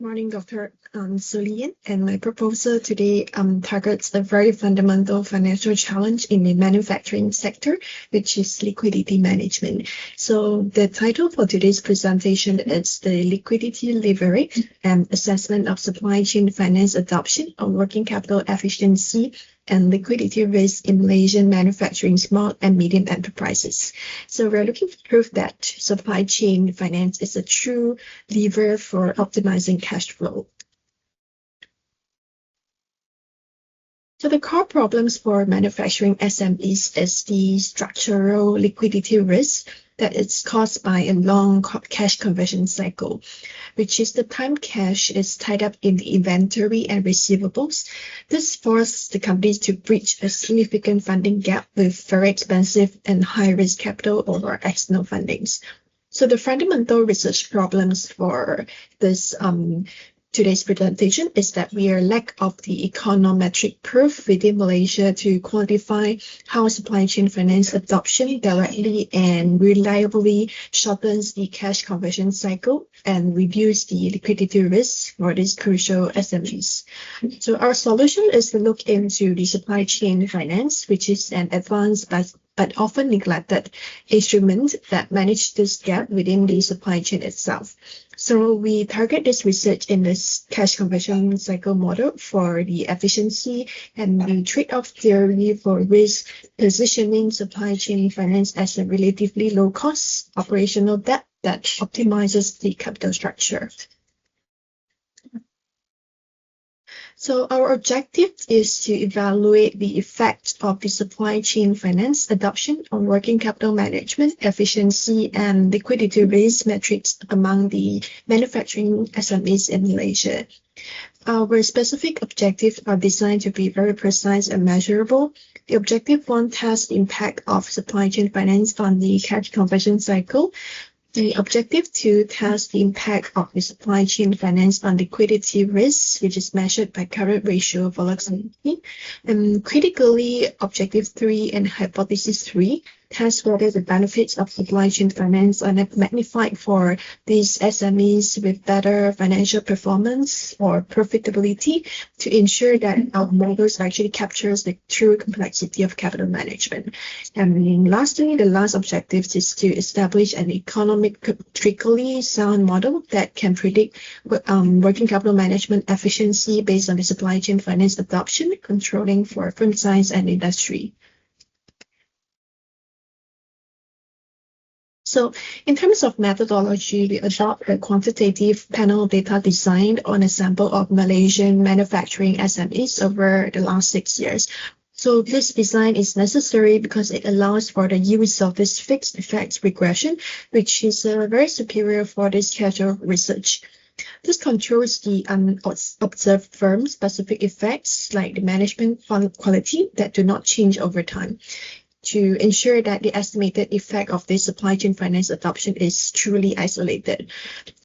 Good morning, Dr. Solian. And my proposal today targets a very fundamental financial challenge in the manufacturing sector, which is liquidity management. So the title for today's presentation is the Liquidity Leverage and Assessment of Supply Chain Finance Adoption of Working Capital Efficiency and Liquidity Risk in Malaysian Manufacturing Small and Medium Enterprises. So we're looking for proof that supply chain finance is a true lever for optimizing cash flow. So the core problems for manufacturing SMEs is the structural liquidity risk that is caused by a long cash conversion cycle, which is the time cash is tied up in the inventory and receivables. This forces the companies to breach a significant funding gap with very expensive and high-risk capital or external fundings. So the fundamental research problems for this today's presentation is that we are lack of the econometric proof within Malaysia to quantify how supply chain finance adoption directly and reliably shortens the cash conversion cycle and reduce the liquidity risk for these crucial SMEs. So our solution is to look into the supply chain finance, which is an advanced but often neglected instrument that manages this gap within the supply chain itself. So we target this research in this cash conversion cycle model for the efficiency and the trade-off theory for risk, positioning supply chain finance as a relatively low-cost operational debt that optimizes the capital structure. So our objective is to evaluate the effect of the supply chain finance adoption on working capital management, efficiency, and liquidity risk metrics among the manufacturing SMEs in Malaysia. Our specific objectives are designed to be very precise and measurable. The objective one tests the impact of supply chain finance on the cash conversion cycle. The objective two tests the impact of the supply chain finance on liquidity risk, which is measured by current ratio volatility. And critically, objective 3 and hypothesis 3 test whether the benefits of supply chain finance are magnified for these SMEs with better financial performance or profitability to ensure that our models actually captures the true complexity of capital management. And lastly, the last objective is to establish an economically sound model that can predict working capital management efficiency based on the supply chain finance adoption, controlling for firm size and industry. So in terms of methodology, we adopt a quantitative panel data design on a sample of Malaysian manufacturing SMEs over the last 6 years. So this design is necessary because it allows for the use of this fixed effects regression, which is very superior for this casual research. This controls the unobserved firm-specific effects like the management quality that do not change over time, to ensure that the estimated effect of this supply chain finance adoption is truly isolated.